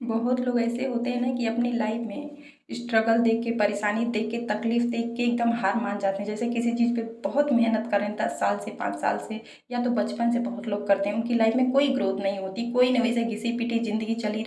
बहुत लोग ऐसे होते हैं ना कि अपनी लाइफ में स्ट्रगल देख के, परेशानी देख के, तकलीफ देख के एकदम हार मान जाते हैं। जैसे किसी चीज़ पे बहुत मेहनत कर रहे हैं 10 साल से, 5 साल से, या तो बचपन से बहुत लोग करते हैं, उनकी लाइफ में कोई ग्रोथ नहीं होती, कोई नहीं, वैसे घिसी पिटी ज़िंदगी चलती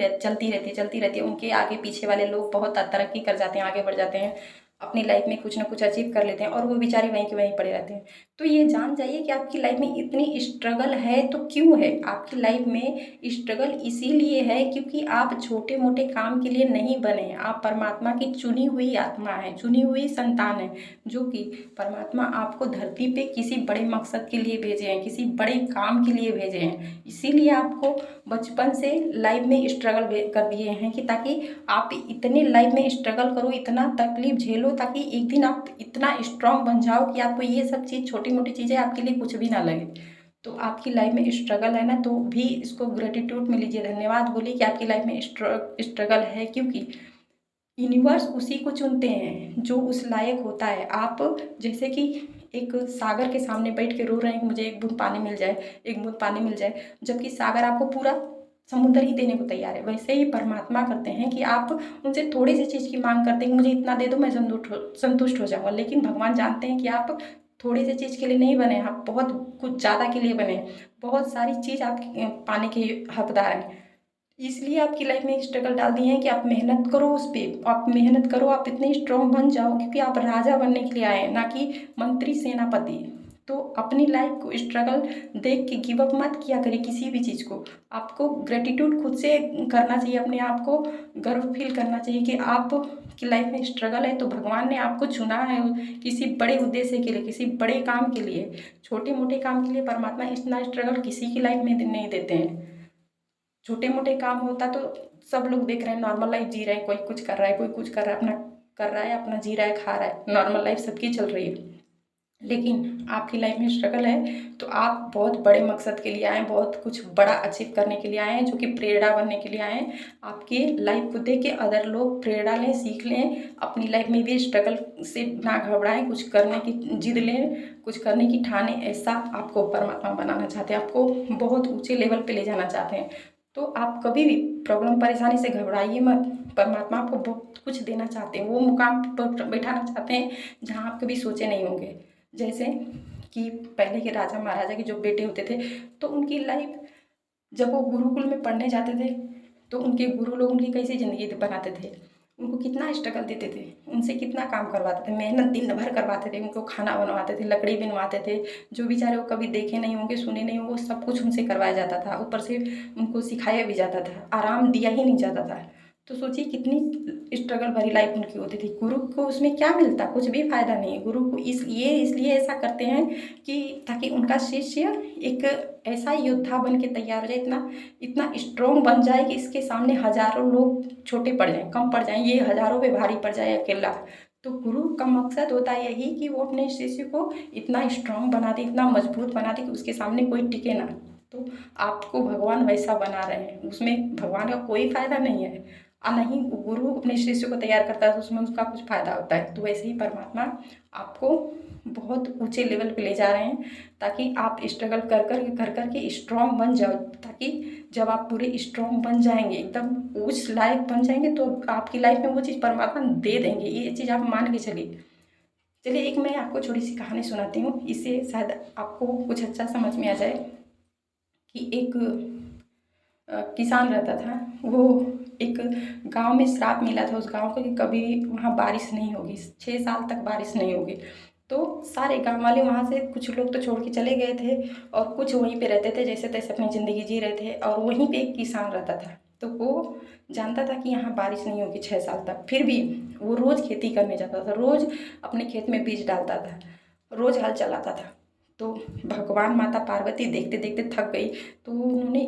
रहती है। उनके आगे पीछे वाले लोग बहुत तरक्की कर जाते हैं, आगे बढ़ जाते हैं, अपनी लाइफ में कुछ ना कुछ अचीव कर लेते हैं, और वो बेचारे वहीं के वहीं पड़े रहते हैं। तो ये जान जाइए कि आपकी लाइफ में इतनी स्ट्रगल है तो क्यों है। आपकी लाइफ में स्ट्रगल इसीलिए है क्योंकि आप छोटे मोटे काम के लिए नहीं बने हैं। आप परमात्मा की चुनी हुई आत्मा है, चुनी हुई संतान है, जो कि परमात्मा आपको धरती पे किसी बड़े मकसद के लिए भेजे हैं, किसी बड़े काम के लिए भेजे हैं। इसीलिए आपको बचपन से लाइफ में स्ट्रगल कर दिए हैं कि ताकि आप इतने लाइफ में स्ट्रगल करो, इतना तकलीफ झेलो, ताकि एक दिन आप इतना स्ट्रांग बन जाओ कि आपको ये सब चीज़, छोटी मोटी चीज़ें आपके लिए कुछ भी ना लगे। तो आपकी लाइफ में स्ट्रगल है ना, तो भी इसको ग्रेटिट्यूड में लीजिए, धन्यवाद बोलिए कि आपकी लाइफ में स्ट्रगल है, क्योंकि यूनिवर्स उसी को चुनते हैं जो उस लायक होता है। आप जैसे कि एक सागर के सामने बैठ के रो रहे हैं कि मुझे एक बूंद पानी मिल जाए, एक बूंद पानी मिल जाए, जबकि सागर आपको पूरा समुद्र ही देने को तैयार है। वैसे ही परमात्मा करते हैं कि आप उनसे थोड़ी सी चीज़ की मांग करते हैं कि मुझे इतना दे दो, मैं संतुष्ट हो जाऊँगा। लेकिन भगवान जानते हैं कि आप थोड़ी सी चीज़ के लिए नहीं बने, आप बहुत कुछ ज़्यादा के लिए बने, बहुत सारी चीज़ आप पाने के हकदार हैं। इसलिए आपकी लाइफ में स्ट्रगल डाल दिए हैं कि आप मेहनत करो, उस पर आप मेहनत करो, आप इतने स्ट्रांग बन जाओ, क्योंकि आप राजा बनने के लिए आए हैं, ना कि मंत्री सेनापति। तो अपनी लाइफ को स्ट्रगल देख के गिव अप मत किया करें किसी भी चीज़ को। आपको ग्रेटिट्यूड खुद से करना चाहिए, अपने आप को गर्व फील करना चाहिए कि आप की लाइफ में स्ट्रगल है तो भगवान ने आपको चुना है किसी बड़े उद्देश्य के लिए, किसी बड़े काम के लिए। छोटे मोटे काम के लिए परमात्मा इतना स्ट्रगल किसी की लाइफ में नहीं देते हैं। छोटे मोटे काम होता तो सब लोग देख रहे हैं, नॉर्मल लाइफ जी रहे हैं, कोई कुछ कर रहा है, कोई कुछ कर रहा है, अपना कर रहा है, अपना जी रहा है, खा रहा है, नॉर्मल लाइफ सबकी चल रही है। लेकिन आपकी लाइफ में स्ट्रगल है तो आप बहुत बड़े मकसद के लिए आए हैं, बहुत कुछ बड़ा अचीव करने के लिए आए हैं, जो कि प्रेरणा बनने के लिए आए हैं। आपकी लाइफ को देख के अदर लोग प्रेरणा लें, सीख लें, अपनी लाइफ में भी स्ट्रगल से ना घबराएं, कुछ करने की जिद लें, कुछ करने की ठाने। ऐसा आपको परमात्मा बनाना चाहते हैं, आपको बहुत ऊंचे लेवल पे ले जाना चाहते हैं। तो आप कभी भी प्रॉब्लम परेशानी से घबराइए मत। परमात्मा आपको बहुत कुछ देना चाहते हैं, वो मुकाम पर बैठाना चाहते हैं जहाँ आप कभी सोचे नहीं होंगे। जैसे कि पहले के राजा महाराजा के जो बेटे होते थे, तो उनकी लाइफ, जब वो गुरुकुल में पढ़ने जाते थे तो उनके गुरु लोग उनकी कैसी ज़िंदगी बनाते थे, उनको कितना स्ट्रगल देते थे, उनसे कितना काम करवाते थे, मेहनत दिन भर करवाते थे, उनको खाना बनवाते थे, लकड़ी बनवाते थे, जो बेचारे वो कभी देखे नहीं होंगे, सुने नहीं होंगे, वो सब कुछ उनसे करवाया जाता था। ऊपर से उनको सिखाया भी जाता था, आराम दिया ही नहीं जाता था। तो सोचिए कितनी स्ट्रगल भरी लाइफ उनकी होती थी। गुरु को उसमें क्या मिलता, कुछ भी फायदा नहीं है। गुरु को इसलिए ऐसा करते हैं कि ताकि उनका शिष्य एक ऐसा योद्धा बन के तैयार हो जाए, इतना इतना स्ट्रॉन्ग बन जाए कि इसके सामने हजारों लोग छोटे पड़ जाएं, कम पड़ जाएं, ये हजारों पे भारी पड़ जाए अकेला। तो गुरु का मकसद होता है यही कि वो अपने शिष्य को इतना स्ट्रॉन्ग बना दे, इतना मजबूत बना दे कि उसके सामने कोई टिके ना। तो आपको भगवान वैसा बना रहे हैं, उसमें भगवान का कोई फायदा नहीं है। नहीं गुरु अपने शिष्य को तैयार करता है तो उसमें उसका कुछ फायदा होता है। तो वैसे ही परमात्मा आपको बहुत ऊंचे लेवल पे ले जा रहे हैं, ताकि आप स्ट्रगल कर कर के स्ट्रांग बन जाओ। ताकि जब आप पूरे स्ट्रांग बन जाएंगे, एकदम उस लायक बन जाएंगे, तो आपकी लाइफ में वो चीज़ परमात्मा दे देंगे, ये चीज़ आप मान के चलिए। चलिए एक मैं आपको छोटी सी कहानी सुनाती हूँ, इससे शायद आपको कुछ अच्छा समझ में आ जाए। कि एक किसान रहता था, वो एक गांव में श्राप मिला था उस गांव को कि कभी वहाँ बारिश नहीं होगी, 6 साल तक बारिश नहीं होगी। तो सारे गांव वाले वहाँ से, कुछ लोग तो छोड़ के चले गए थे और कुछ वहीं पे रहते थे, जैसे तैसे अपनी ज़िंदगी जी रहे थे। और वहीं पे एक किसान रहता था, तो वो जानता था कि यहाँ बारिश नहीं होगी 6 साल तक। फिर भी वो रोज़ खेती करने जाता था, रोज़ अपने खेत में बीज डालता था, रोज़ हल चलाता था। तो भगवान माता पार्वती देखते देखते थक गई, तो उन्होंने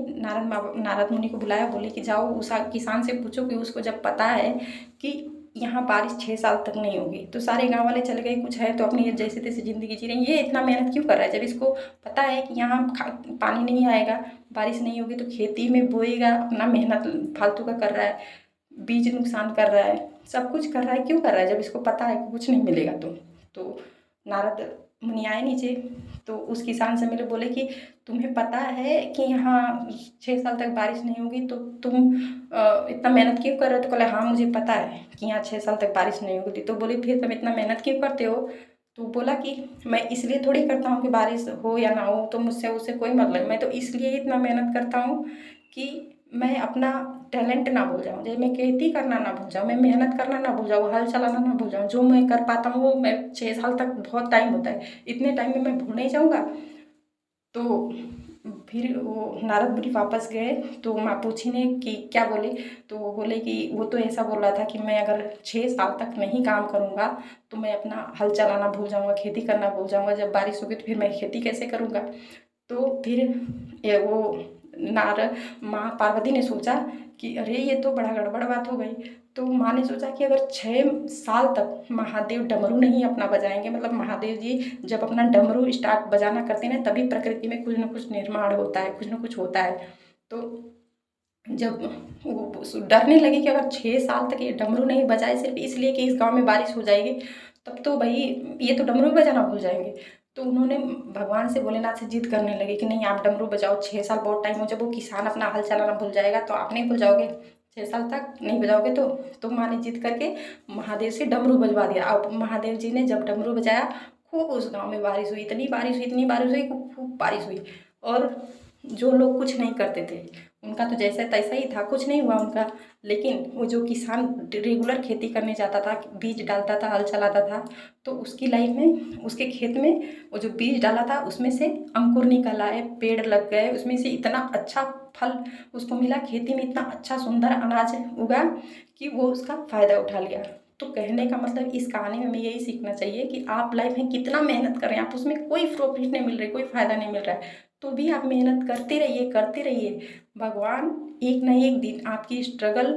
नारद मुनि को बुलाया, बोले कि जाओ उस किसान से पूछो कि उसको जब पता है कि यहाँ बारिश 6 साल तक नहीं होगी। तो सारे गांव वाले चले गए, कुछ है तो अपनी जैसे तैसे ज़िंदगी जी रहे हैं, ये इतना मेहनत क्यों कर रहा है जब इसको पता है कि यहाँ पानी नहीं आएगा, बारिश नहीं होगी। तो खेती में बोएगा, अपना मेहनत फालतू का कर रहा है, बीज नुकसान कर रहा है, सब कुछ कर रहा है, क्यों कर रहा है जब इसको पता है कि कुछ नहीं मिलेगा। तो नारद मुनि आए नीचे, तो उस किसान से मिले, बोले कि तुम्हें पता है कि यहाँ 6 साल तक बारिश नहीं होगी, तो तुम इतना मेहनत क्यों कर रहे हो? तो बोले हाँ मुझे पता है कि यहाँ 6 साल तक बारिश नहीं होगी। तो बोले फिर तुम इतना मेहनत क्यों करते हो? तो बोला कि मैं इसलिए थोड़ी करता हूँ कि बारिश हो या ना हो, तो मुझसे उससे कोई मतलब, मैं तो इसलिए इतना मेहनत करता हूँ कि मैं अपना टैलेंट ना भूल जाऊँ, जैसे मैं खेती करना ना भूल जाऊँ, मैं मेहनत करना ना भूल जाऊँ, हल चलाना ना भूल जाऊँ। जो मैं कर पाता हूँ वो मैं 6 साल तक, बहुत टाइम होता है, इतने टाइम में मैं भूल नहीं जाऊँगा। तो फिर वो नारद मुनि वापस गए, तो माँ पूछी ने कि क्या बोले? तो वो बोले कि वो तो ऐसा बोल रहा था कि मैं अगर 6 साल तक नहीं काम करूँगा तो मैं अपना हल चलाना भूल जाऊँगा, खेती करना भूल जाऊँगा, जब बारिश होगी तो फिर मैं खेती कैसे करूँगा? तो फिर वो नारद माँ पार्वती ने सोचा कि अरे ये तो बड़ा गड़बड़ बात हो गई। तो माँ ने सोचा कि अगर 6 साल तक महादेव डमरू नहीं अपना बजाएंगे, मतलब महादेव जी जब अपना डमरू स्टार्ट बजाना करते हैं तभी प्रकृति में कुछ न कुछ निर्माण होता है, कुछ न कुछ होता है। तो जब वो डरने लगे कि अगर 6 साल तक ये डमरू नहीं बजाए सिर्फ इसलिए कि इस गांव में बारिश हो जाएगी, तब तो भाई ये तो डमरू बजाना भूल जाएंगे। तो उन्होंने भगवान से, भोलेनाथ से जिद करने लगे कि नहीं आप डमरू बजाओ, 6 साल बहुत टाइम हो, जब वो किसान अपना हल चलाना भूल जाएगा तो आप नहीं भूल जाओगे? 6 साल तक नहीं बजाओगे तो माँ ने जिद करके महादेव से डमरू बजवा दिया। अब महादेव जी ने जब डमरू बजाया, खूब उस गाँव में बारिश हुई, इतनी बारिश हुई, इतनी बारिश हुई, खूब बारिश हुई। और जो लोग कुछ नहीं करते थे उनका तो जैसा तैसा ही था, कुछ नहीं हुआ उनका। लेकिन वो जो किसान रेगुलर खेती करने जाता था, बीज डालता था, हल चलाता था, तो उसकी लाइफ में, उसके खेत में वो जो बीज डाला था उसमें से अंकुर निकल आए, पेड़ लग गए, उसमें से इतना अच्छा फल उसको मिला, खेती में इतना अच्छा सुंदर अनाज उगा कि वो उसका फ़ायदा उठा लिया। तो कहने का मतलब इस कहानी में हमें यही सीखना चाहिए कि आप लाइफ में कितना मेहनत कर रहे हैं, आप उसमें कोई प्रॉफिट नहीं मिल रही, कोई फ़ायदा नहीं मिल रहा है, तो भी आप मेहनत करते रहिए, करते रहिए। भगवान एक ना एक दिन आपकी स्ट्रगल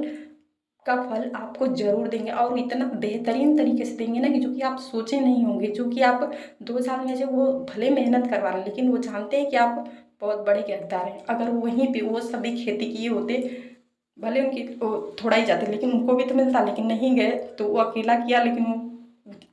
का फल आपको ज़रूर देंगे, और इतना बेहतरीन तरीके से देंगे ना कि जो कि आप सोचे नहीं होंगे। जो कि आप 2 साल में, जो वो भले मेहनत करवा रहे हैं लेकिन वो जानते हैं कि आप बहुत बड़े किरदार हैं। अगर वहीं पे वो सभी खेती किए होते, भले उनकी वो थोड़ा ही जाते लेकिन उनको भी तो मिलता, लेकिन नहीं गए, तो वो अकेला किया लेकिन वो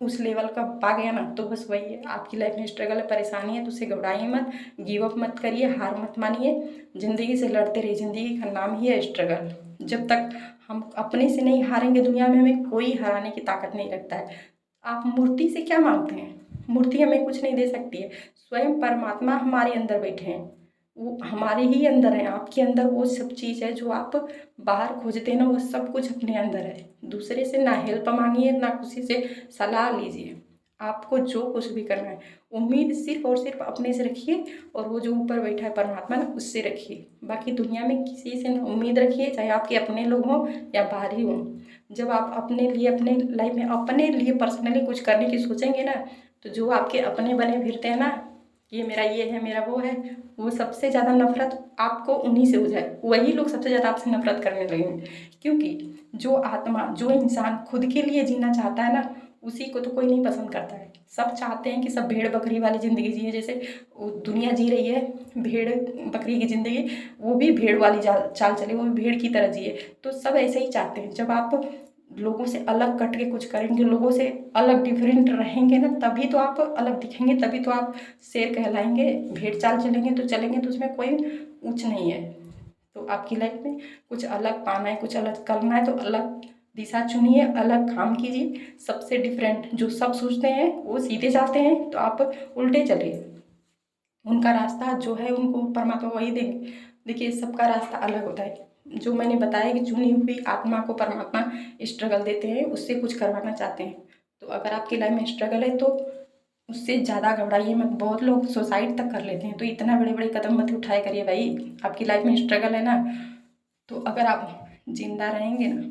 उस लेवल का पा गया ना। तो बस वही है, आपकी लाइफ में स्ट्रगल है, परेशानी है, तो उसे घबराइए मत, गिव अप मत करिए, हार मत मानिए, ज़िंदगी से लड़ते रहिए। ज़िंदगी का नाम ही है स्ट्रगल। जब तक हम अपने से नहीं हारेंगे दुनिया में हमें कोई हराने की ताकत नहीं रखता है। आप मूर्ति से क्या मांगते हैं? मूर्ति हमें कुछ नहीं दे सकती है, स्वयं परमात्मा हमारे अंदर बैठे हैं, वो हमारे ही अंदर है। आपके अंदर वो सब चीज़ है जो आप बाहर खोजते हैं ना, वो सब कुछ अपने अंदर है। दूसरे से ना हेल्प मांगिए, ना किसी से सलाह लीजिए। आपको जो कुछ भी करना है, उम्मीद सिर्फ और सिर्फ अपने से रखिए, और वो जो ऊपर बैठा है परमात्मा ना, उससे रखिए। बाकी दुनिया में किसी से ना उम्मीद रखिए, चाहे आपके अपने लोग हों या बाहरी हों। जब आप अपने लिए, अपने लाइफ में अपने लिए पर्सनली कुछ करने की सोचेंगे ना, तो जो आपके अपने बने फिरते हैं ना, ये मेरा ये है, मेरा वो है, वो सबसे ज़्यादा नफरत आपको उन्हीं से हो जाए, वही लोग सबसे ज़्यादा आपसे नफरत करने लगेंगे। क्योंकि जो आत्मा, जो इंसान खुद के लिए जीना चाहता है ना, उसी को तो कोई नहीं पसंद करता है। सब चाहते हैं कि सब भेड़ बकरी वाली ज़िंदगी जिए, जैसे दुनिया जी रही है भेड़ बकरी की ज़िंदगी, वो भी भेड़ वाली चाल चले, वो भी भेड़ की तरह जिए। तो सब ऐसे ही चाहते हैं। जब आप लोगों से अलग कट के कुछ करेंगे, लोगों से अलग डिफरेंट रहेंगे ना, तभी तो आप अलग दिखेंगे, तभी तो आप शेर कहलाएंगे। भेड़ चाल चलेंगे तो उसमें कोई ऊँच नहीं है। तो आपकी लाइफ में कुछ अलग पाना है, कुछ अलग करना है, तो अलग दिशा चुनिए, अलग काम कीजिए। सबसे डिफरेंट, जो सब सोचते हैं वो सीधे जाते हैं, तो आप उल्टे चलिए। उनका रास्ता जो है उनको परमात्मा वही देंगे। देखिए सबका रास्ता अलग होता है। जो मैंने बताया कि चुनी हुई आत्मा को परमात्मा स्ट्रगल देते हैं, उससे कुछ करवाना चाहते हैं। तो अगर आपकी लाइफ में स्ट्रगल है तो उससे ज़्यादा घबराइए मत। बहुत लोग सुसाइड तक कर लेते हैं, तो इतना बड़े बड़े कदम मत उठाए करिए भाई। आपकी लाइफ में स्ट्रगल है ना, तो अगर आप जिंदा रहेंगे ना,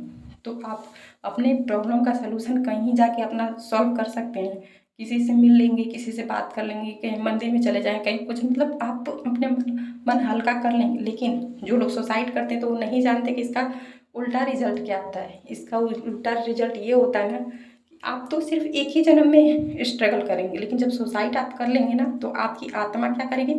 तो आप अपने प्रॉब्लम का सलूशन कहीं जाके अपना सॉल्व कर सकते हैं। किसी से मिल लेंगे, किसी से बात कर लेंगे, कहीं मंदिर में चले जाएं, कहीं कुछ, मतलब आप अपने मन हल्का कर लेंगे। लेकिन जो लोग सुसाइड करते हैं तो वो नहीं जानते कि इसका उल्टा रिजल्ट क्या आता है। इसका उल्टा रिजल्ट ये होता है ना कि आप तो सिर्फ एक ही जन्म में स्ट्रगल करेंगे, लेकिन जब सुसाइड आप कर लेंगे ना, तो आपकी आत्मा क्या करेगी,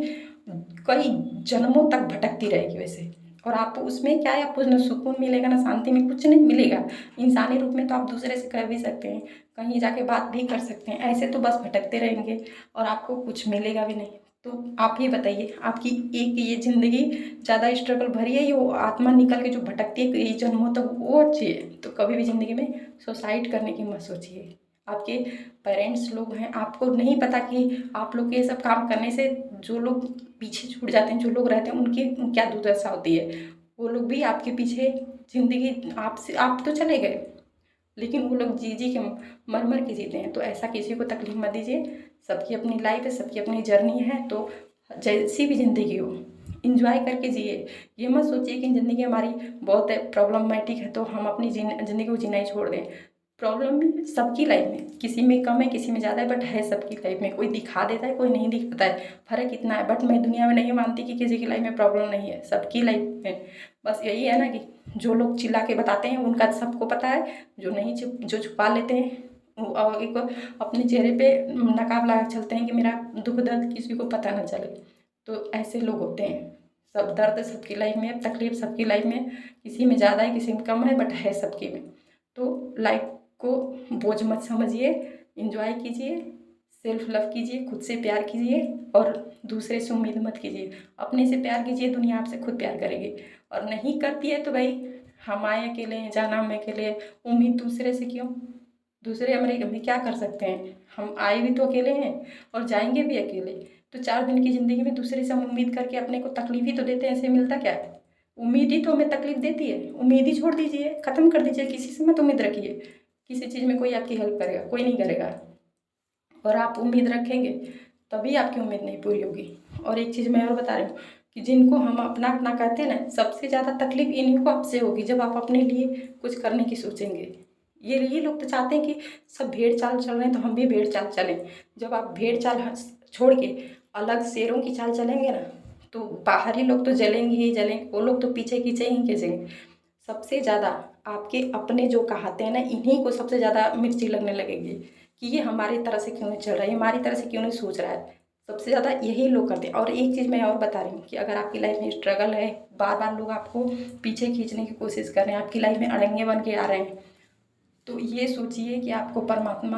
कई जन्मों तक भटकती रहेगी। वैसे और आप उसमें क्या है, आपको ना सुकून मिलेगा ना शांति में, कुछ नहीं मिलेगा। इंसानी रूप में तो आप दूसरे से कह भी सकते हैं, कहीं जाके बात भी कर सकते हैं, ऐसे तो बस भटकते रहेंगे और आपको कुछ मिलेगा भी नहीं। तो आप ही बताइए, आपकी एक ये ज़िंदगी ज़्यादा स्ट्रगल भरी है, ये वो आत्मा निकल के जो भटकती है कई जन्मों तक, वो अच्छी है। तो कभी भी ज़िंदगी में सुसाइड करने की मत सोचिए। आपके पेरेंट्स लोग हैं, आपको नहीं पता कि आप लोग के ये सब काम करने से जो लोग पीछे छूट जाते हैं, जो लोग रहते हैं, उनकी क्या दुर्दशा होती है। वो लोग भी आपके पीछे ज़िंदगी, आपसे आप तो चले गए, लेकिन वो लोग जी जी के मर मर के जीते हैं। तो ऐसा किसी को तकलीफ मत दीजिए। सबकी अपनी लाइफ है, सबकी अपनी जर्नी है, तो जैसी भी ज़िंदगी हो इंजॉय करके जिए। ये मत सोचिए कि ज़िंदगी हमारी बहुत प्रॉब्लमेटिक है तो हम अपनी ज़िंदगी को जीना ही छोड़ दें। प्रॉब्लम भी सबकी लाइफ में, किसी में कम है, किसी में ज़्यादा है, बट है सबकी लाइफ में। कोई दिखा देता है, कोई नहीं दिखाता है, फ़र्क इतना है। बट मैं दुनिया में नहीं मानती कि किसी की लाइफ में प्रॉब्लम नहीं है, सबकी लाइफ में। बस यही है ना कि जो लोग चिल्ला के बताते हैं उनका सबको पता है, जो नहीं जो छुपा लेते हैं और एक अपने चेहरे पे नकाब लगा चलते हैं कि मेरा दुख दर्द किसी को पता ना चले। तो ऐसे लोग होते हैं। सब दर्द सबकी लाइफ में, तकलीफ सबकी लाइफ में, किसी में ज़्यादा है, किसी में कम है, बट है सबकी में। तो लाइफ को बोझ मत समझिए, इंजॉय कीजिए, सेल्फ लव कीजिए, खुद से प्यार कीजिए और दूसरे से उम्मीद मत कीजिए। अपने से प्यार कीजिए, दुनिया आपसे खुद प्यार करेगी। और नहीं करती है तो भाई हम आए अकेले हैं, जाना हम अकेले, उम्मीद दूसरे से क्यों। दूसरे हमारे हम क्या कर सकते हैं, हम आए भी तो अकेले हैं और जाएंगे भी अकेले। तो 4 दिन की ज़िंदगी में दूसरे से हम उम्मीद करके अपने को तकलीफ ही तो देते हैं, ऐसे मिलता क्या है। उम्मीद ही तो हमें तकलीफ देती है। उम्मीद ही छोड़ दीजिए, ख़त्म कर दीजिए, किसी से मत उम्मीद रखिए। किसी चीज़ में कोई आपकी हेल्प करेगा, कोई नहीं करेगा। और आप उम्मीद रखेंगे तभी आपकी उम्मीद नहीं पूरी होगी। और एक चीज़ मैं और बता रही हूँ कि जिनको हम अपना अपना कहते हैं ना, सबसे ज़्यादा तकलीफ इन्हीं को आपसे होगी जब आप अपने लिए कुछ करने की सोचेंगे। ये लोग तो चाहते हैं कि सब भेड़ चाल चल रहे हैं तो हम भी भेड़ चाल चलें। जब आप भेड़ चाल छोड़ के अलग शेरों की चाल चलेंगे ना, तो बाहरी लोग तो जलेंगे ही जलेंगे, वो लोग तो पीछे खींचे ही खींचेंगे। सबसे ज़्यादा आपके अपने जो कहाते हैं ना, इन्हीं को सबसे ज़्यादा मिर्ची लगने लगेगी कि ये हमारी तरह से क्यों नहीं चल रहा है, हमारी तरह से क्यों नहीं सोच रहा है। सबसे ज़्यादा यही लोग करते हैं। और एक चीज़ मैं और बता रही हूँ कि अगर आपकी लाइफ में स्ट्रगल है, बार बार लोग आपको पीछे खींचने की कोशिश कर रहे हैं, आपकी लाइफ में अड़ंगे बन के आ रहे हैं, तो ये सोचिए कि आपको परमात्मा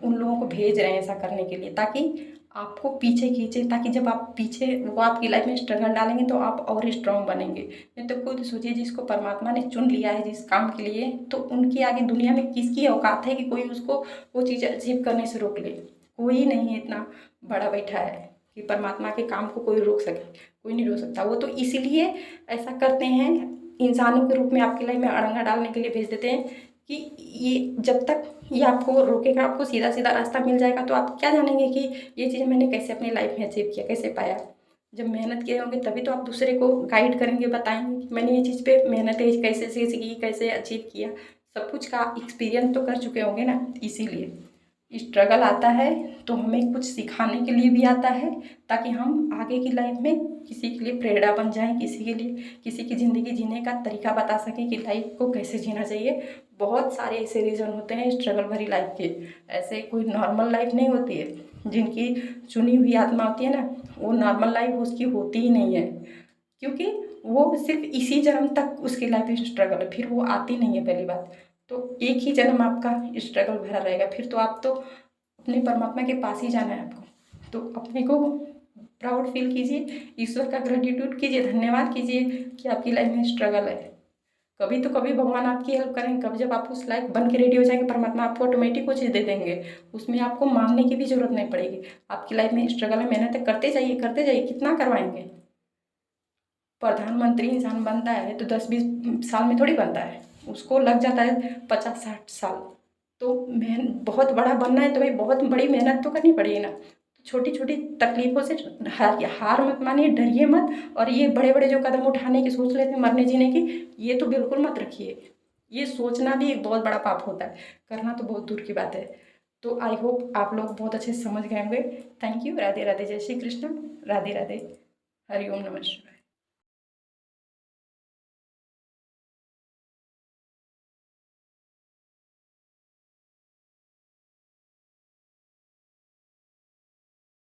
उन लोगों को भेज रहे हैं ऐसा करने के लिए, ताकि आपको पीछे खींचे, ताकि जब आप पीछे वो आपकी लाइफ में स्ट्रगल डालेंगे तो आप और स्ट्रांग बनेंगे। नहीं तो खुद सोचिए, जिसको परमात्मा ने चुन लिया है जिस काम के लिए, तो उनके आगे दुनिया में किसकी औकात है कि कोई उसको वो चीज़ अचीव करने से रोक ले। कोई नहीं इतना बड़ा बैठा है कि परमात्मा के काम को कोई रोक सके, कोई नहीं रोक सकता। वो तो इसीलिए ऐसा करते हैं, इंसानों के रूप में आपकी लाइफ में अड़ंगा डालने के लिए भेज देते हैं कि ये जब तक ये आपको रोकेगा, आपको सीधा सीधा रास्ता मिल जाएगा, तो आप क्या जानेंगे कि ये चीज़ मैंने कैसे अपनी लाइफ में अचीव किया, कैसे पाया। जब मेहनत किए होंगे तभी तो आप दूसरे को गाइड करेंगे, बताएंगे कि मैंने ये चीज़ पे मेहनत कैसे की, कैसे अचीव किया। सब कुछ का एक्सपीरियंस तो कर चुके होंगे ना। इसीलिए स्ट्रगल आता है तो हमें कुछ सिखाने के लिए भी आता है, ताकि हम आगे की लाइफ में किसी के लिए प्रेरणा बन जाएं, किसी के लिए किसी की ज़िंदगी जीने का तरीका बता सकें कि लाइफ को कैसे जीना चाहिए। बहुत सारे ऐसे रीज़न होते हैं स्ट्रगल भरी लाइफ के। ऐसे कोई नॉर्मल लाइफ नहीं होती है। जिनकी चुनी हुई आत्मा होती है ना, वो नॉर्मल लाइफ उसकी होती ही नहीं है, क्योंकि वो सिर्फ इसी जन्म तक उसकी लाइफ में स्ट्रगल है, फिर वो आती नहीं है पहली बात। तो एक ही जन्म आपका स्ट्रगल भरा रहेगा, फिर तो आप तो अपने परमात्मा के पास ही जाना है आपको। तो अपने को प्राउड फील कीजिए, ईश्वर का ग्रेटिट्यूड कीजिए, धन्यवाद कीजिए कि आपकी लाइफ में स्ट्रगल है। कभी तो कभी भगवान आपकी हेल्प करेंगे। कभी जब आप उस लाइफ बन के रेडी हो जाएंगे, परमात्मा आपको ऑटोमेटिक वो चीज़ दे देंगे, उसमें आपको मांगने की भी जरूरत नहीं पड़ेगी। आपकी लाइफ में स्ट्रगल है, मेहनत करते जाइए करते जाइए, कितना करवाएंगे। प्रधानमंत्री इंसान बनता है तो 10-20 साल में थोड़ी बनता है, उसको लग जाता है 50-60 साल। तो बहुत बड़ा बनना है तो भाई बहुत बड़ी मेहनत तो करनी पड़ेगी ना। छोटी छोटी तकलीफ़ों से हार मत मानिए, डरिए मत। और ये बड़े बड़े जो कदम उठाने की सोच लेते हैं मरने जीने की, ये तो बिल्कुल मत रखिए। ये सोचना भी एक बहुत बड़ा पाप होता है, करना तो बहुत दूर की बात है। तो आई होप आप लोग बहुत अच्छे से समझ गए होंगे। Thank you. राधे राधे, जय श्री कृष्ण, राधे राधे, हरि ओम, नमः शिवाय।